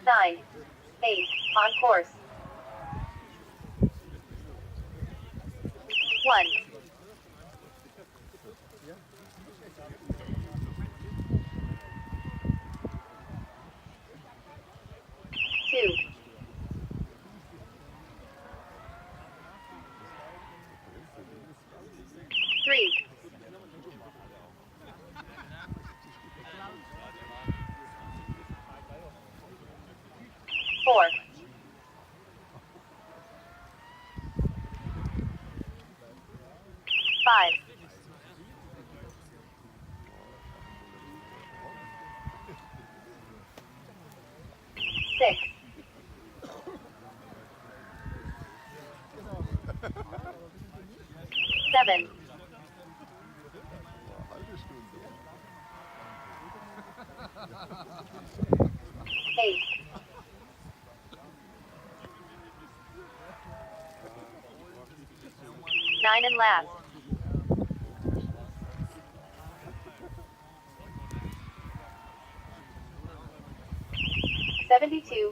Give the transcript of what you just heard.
9, 8, on course. 1, 2, 3, 4, 5, 6, 7, 8, 9 and last. 72.